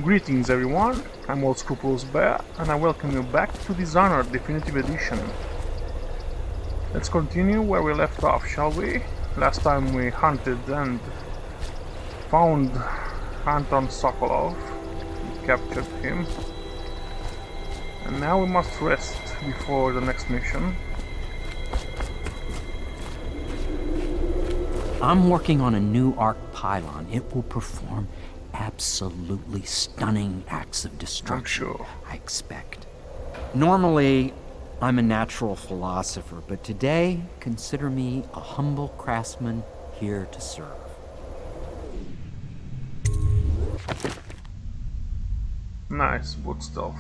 Greetings everyone, I'm Old Scrupulous Bear, and I welcome you back to Dishonored Definitive Edition. Let's continue where we left off, shall we? Last time we hunted and found Anton Sokolov, we captured him, and now we must rest before the next mission. I'm working on a new arc pylon. It will perform absolutely stunning acts of destruction, I'm sure. I expect. Normally, I'm a natural philosopher, but today, consider me a humble craftsman here to serve. Nice wood stuff.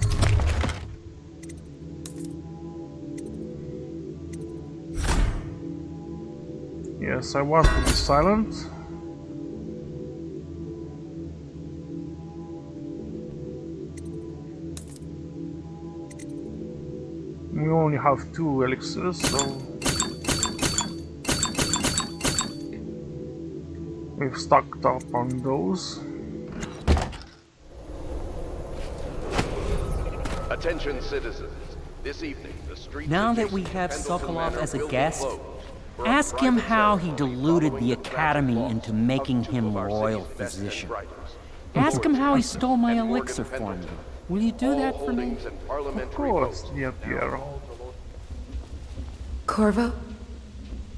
Yes, I want to be silent. We only have 2 elixirs, so we've stocked up on those. Attention citizens, this evening the streets Now that adjacent we to have Pendleton Sokolov Manor as a will be guest, closed for a ask him private how he ceremony deluded following the tragic Academy loss into of making 2 him of our royal city's best physician. writers. Ask him how he stole my And Morgan elixir for me. Pendleton. Will you do All that for me? holdings and Of parliamentary course, votes dear now Piero. called to Lord- Corvo,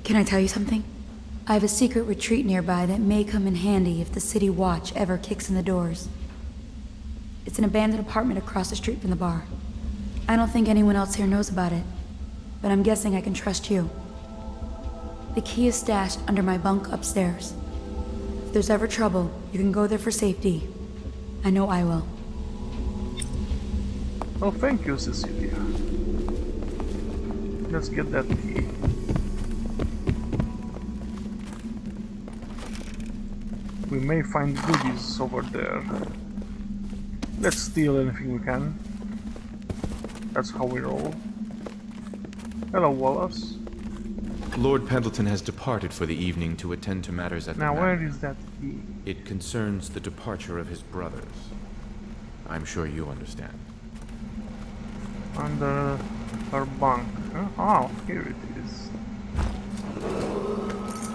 can I tell you something? I have a secret retreat nearby that may come in handy if the city watch ever kicks in the doors. It's an abandoned apartment across the street from the bar. I don't think anyone else here knows about it, but I'm guessing I can trust you. The key is stashed under my bunk upstairs. If there's ever trouble, you can go there for safety. I know I will. Oh, thank you, Cecilia. Let's get that key. We may find goodies over there. Let's steal anything we can. That's how we roll. Hello, Wallace. Lord Pendleton has departed for the evening to attend to matters at Now, the where manor. is that key? It concerns the departure of his brothers. I'm sure you understand. Under her bunk. Huh? Oh, here it is.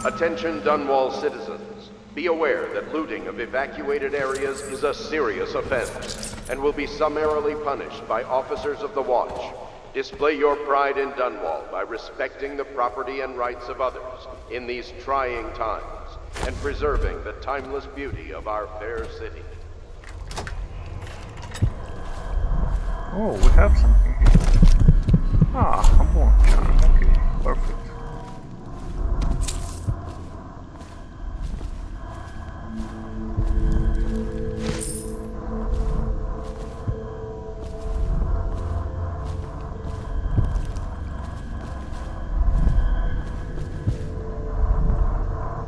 Attention Dunwall citizens. Be aware that looting of evacuated areas is a serious offense and will be summarily punished by officers of the watch. Display your pride in Dunwall by respecting the property and rights of others in these trying times and preserving the timeless beauty of our fair city. Oh, we have something here. Ah, a bone charm. Okay, perfect.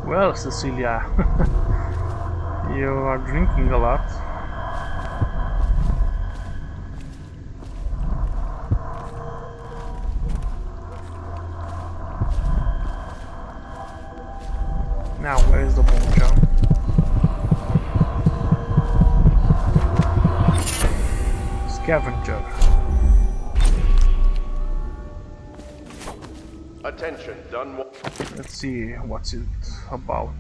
Well, Cecilia, you are drinking a lot. Now, where is the bone jump? Scavenger. Attention Dunwall. Let's see what's it about.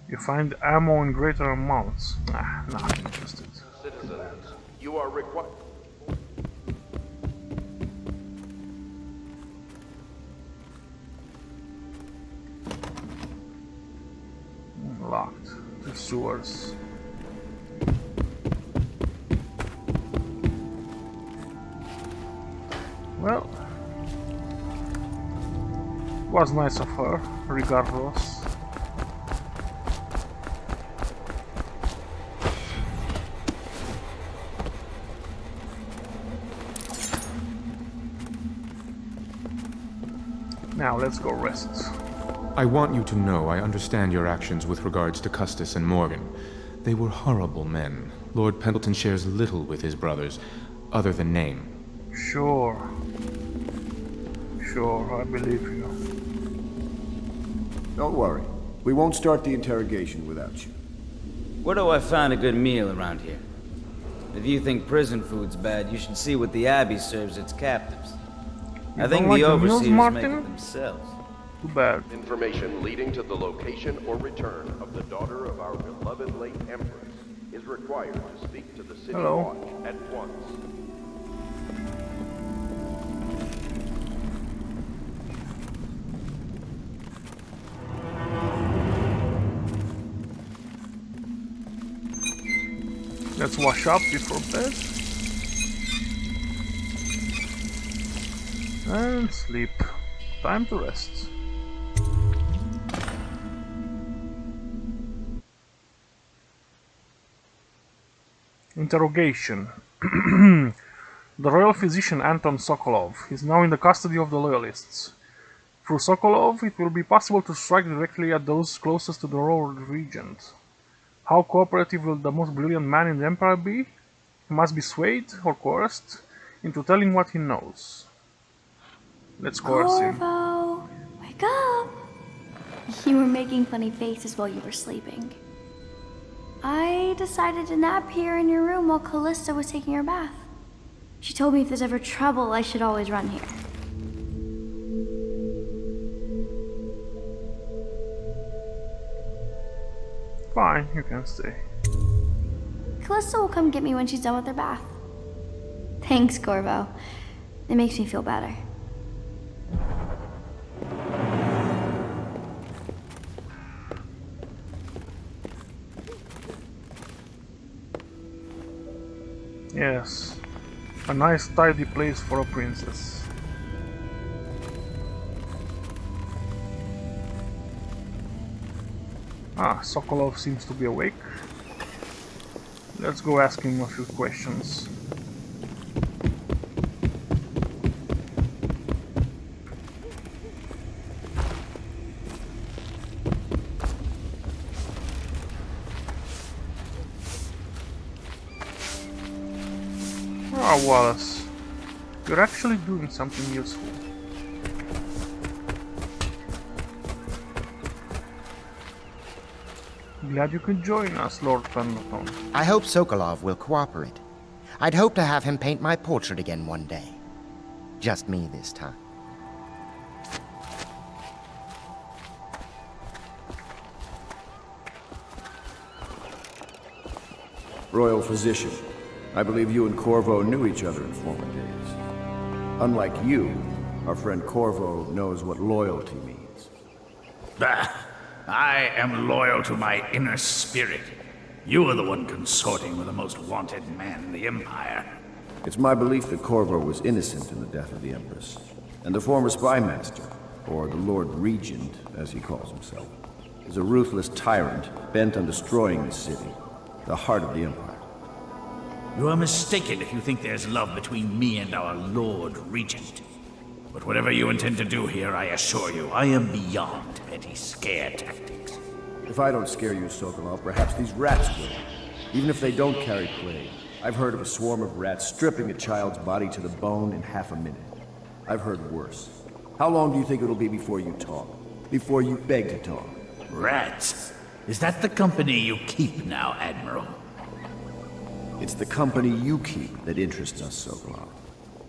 You find ammo in greater amounts. Ah, not interested. Citizens, you are required. Locked. The sewers. Well, was nice of her, regardless. Now let's go rest. I want you to know I understand your actions with regards to Custis and Morgan. They were horrible men. Lord Pendleton shares little with his brothers, other than name. Sure. Sure, I believe you. Don't worry. We won't start the interrogation without you. Where do I find a good meal around here? If you think prison food's bad, you should see what the Abbey serves its captives. I think like the the meals, overseers make Martin? it themselves. Too bad. Information leading to the location or return of the daughter of our beloved late Empress is required to speak to the City Hello. Watch at once. Let's wash up before bed. And sleep. Time to rest. Interrogation. The royal physician Anton Sokolov is now in the custody of the Loyalists. Through Sokolov, it will be possible to strike directly at those closest to the Lord Regent. How cooperative will the most brilliant man in the Empire be? He must be swayed, or coerced, into telling what he knows. Let's coerce him. Corvo, wake up! You were making funny faces while you were sleeping. I decided to nap here in your room while Callista was taking her bath. She told me if there's ever trouble, I should always run here. Fine, you can stay. Callista will come get me when she's done with her bath. Thanks, Corvo. It makes me feel better. Yes, a nice tidy place for a princess. Ah, Sokolov seems to be awake. Let's go ask him a few questions. Ah, Wallace, you're actually doing something useful. Glad you could join us, Lord Pendleton. I hope Sokolov will cooperate. I'd hope to have him paint my portrait again one day. Just me this time. Royal Physician, I believe you and Corvo knew each other in former days. Unlike you, our friend Corvo knows what loyalty means. Bah! I am loyal to my inner spirit. You are the one consorting with the most wanted man in the Empire. It's my belief that Corvo was innocent in the death of the Empress, and the former spy master, or the Lord Regent, as he calls himself, is a ruthless tyrant bent on destroying the city, the heart of the Empire. You are mistaken if you think there's love between me and our Lord Regent. But whatever you intend to do here, I assure you, I am beyond petty scare tactics. If I don't scare you, Sokolov, perhaps these rats will. Even if they don't carry plague, I've heard of a swarm of rats stripping a child's body to the bone in half a minute. I've heard worse. How long do you think it'll be before you talk? Before you beg to talk? Rats? Is that the company you keep now, Admiral? It's the company you keep that interests us, Sokolov.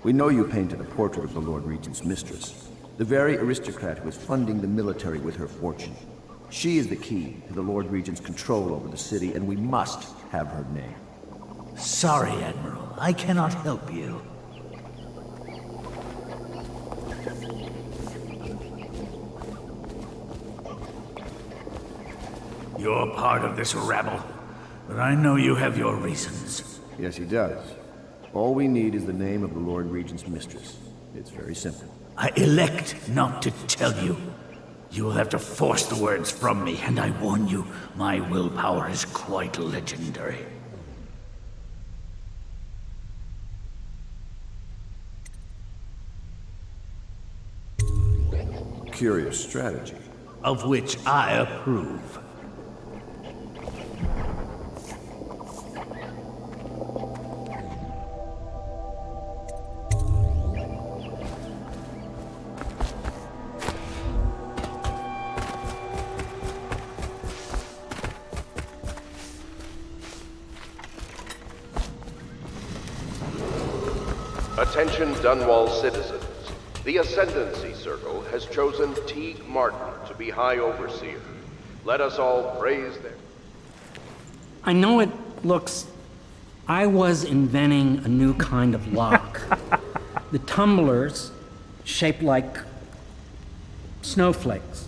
We know you painted a portrait of the Lord Regent's mistress, the very aristocrat who is funding the military with her fortune. She is the key to the Lord Regent's control over the city, and we must have her name. Sorry, Admiral. I cannot help you. You're part of this rabble, but I know you have your reasons. Yes, he does. All we need is the name of the Lord Regent's mistress. It's very simple. I elect not to tell you. You will have to force the words from me, and I warn you, my willpower is quite legendary. Curious strategy. Of which I approve. Attention Dunwall citizens. The Ascendancy Circle has chosen Teague Martin to be High Overseer. Let us all praise them. I know it looks... I was inventing a new kind of lock. The tumblers, shaped like snowflakes.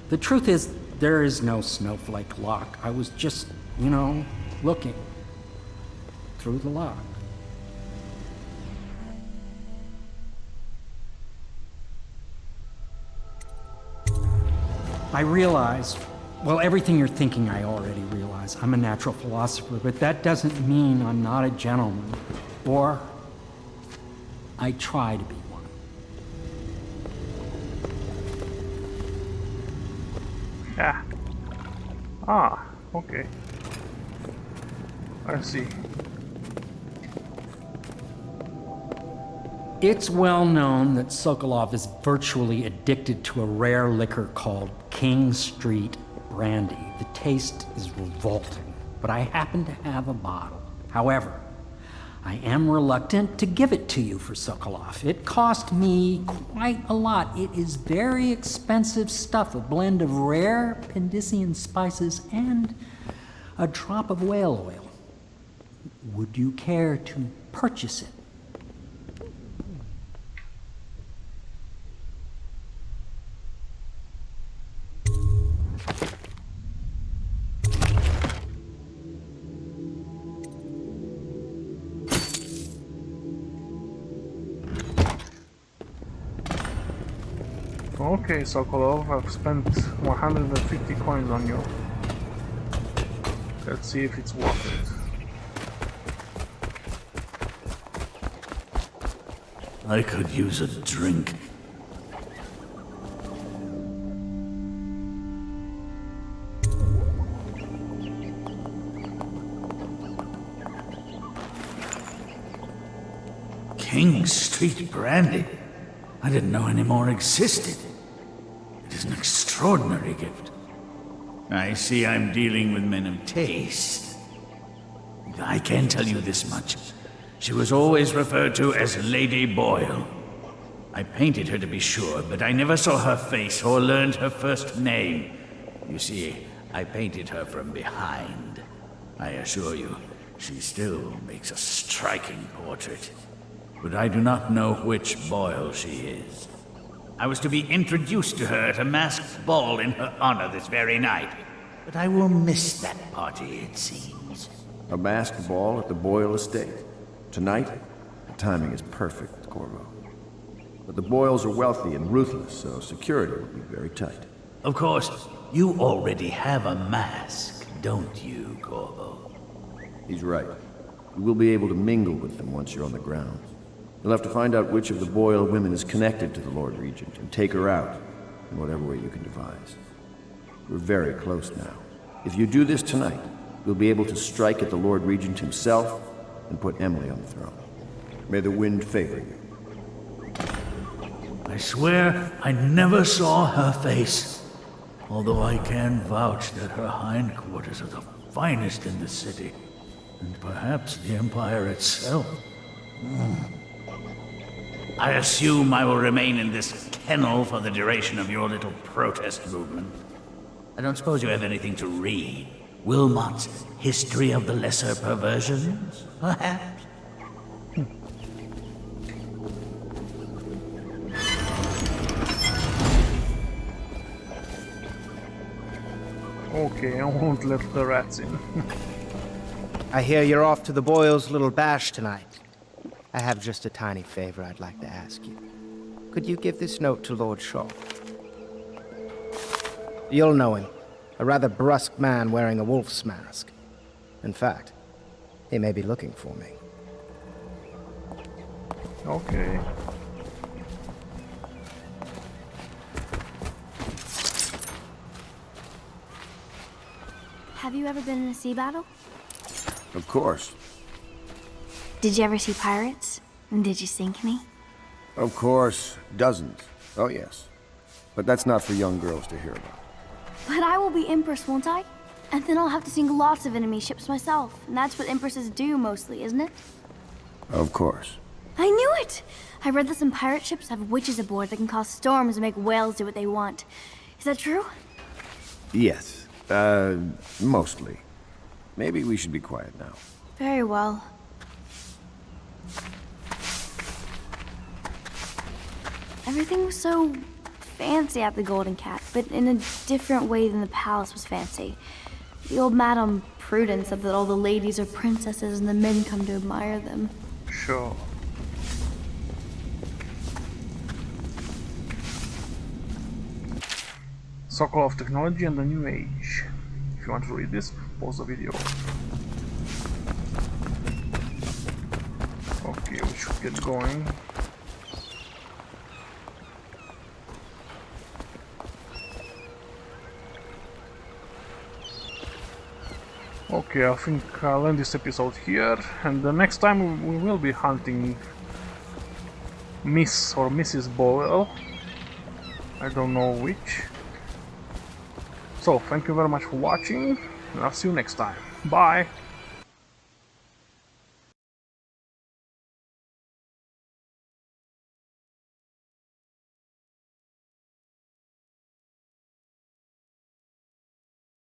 The truth is, there is no snowflake lock. I was just, looking through the lock. I realize, well, everything you're thinking I already realize. I'm a natural philosopher, but that doesn't mean I'm not a gentleman. Or I try to be one. Okay. I see. It's well known that Sokolov is virtually addicted to a rare liquor called King Street Brandy. The taste is revolting, but I happen to have a bottle. However, I am reluctant to give it to you for Sokolov. It cost me quite a lot. It is very expensive stuff, a blend of rare Pendician spices and a drop of whale oil. Would you care to purchase it? Okay, Sokolov, I've spent 150 coins on you. Let's see if it's worth it. I could use a drink. King Street Brandy? I didn't know any more existed. It is an extraordinary gift. I see I'm dealing with men of taste. I can tell you this much. She was always referred to as Lady Boyle. I painted her to be sure, but I never saw her face or learned her first name. You see, I painted her from behind. I assure you, she still makes a striking portrait. But I do not know which Boyle she is. I was to be introduced to her at a masked ball in her honor this very night. But I will miss that party, it seems. A masked ball at the Boyle estate. Tonight? The timing is perfect, Corvo. But the Boyles are wealthy and ruthless, so security will be very tight. Of course, you already have a mask, don't you, Corvo? He's right. You will be able to mingle with them once you're on the grounds. You'll have to find out which of the Boyle women is connected to the Lord Regent and take her out in whatever way you can devise. We're very close now. If you do this tonight, you'll be able to strike at the Lord Regent himself and put Emily on the throne. May the wind favor you. I swear I never saw her face, although I can vouch that her hindquarters are the finest in the city, and perhaps the Empire itself. I assume I will remain in this kennel for the duration of your little protest movement. I don't suppose you have anything to read? Wilmot's History of the Lesser Perversions, perhaps? Okay, I won't let the rats in. I hear you're off to the Boyles' little bash tonight. I have just a tiny favor I'd like to ask you. Could you give this note to Lord Shaw? You'll know him. A rather brusque man wearing a wolf's mask. In fact, he may be looking for me. Okay. Have you ever been in a sea battle? Of course. Did you ever see pirates? And did you sink any? Of course. Dozens. Oh, yes. But that's not for young girls to hear about. But I will be Empress, won't I? And then I'll have to sink lots of enemy ships myself. And that's what Empresses do mostly, isn't it? Of course. I knew it! I read that some pirate ships have witches aboard that can cause storms and make whales do what they want. Is that true? Yes. Mostly. Maybe we should be quiet now. Very well. Everything was so fancy at the Golden Cat, but in a different way than the palace was fancy. The old Madame Prudence said that all the ladies are princesses and the men come to admire them. Sure. Sokolov Technology and the New Age. If you want to read this, pause the video. Okay, we should get going. Okay, I think I'll end this episode here, and the next time we will be hunting Miss or Mrs. Boyle. I don't know which. So, thank you very much for watching, and I'll see you next time. Bye!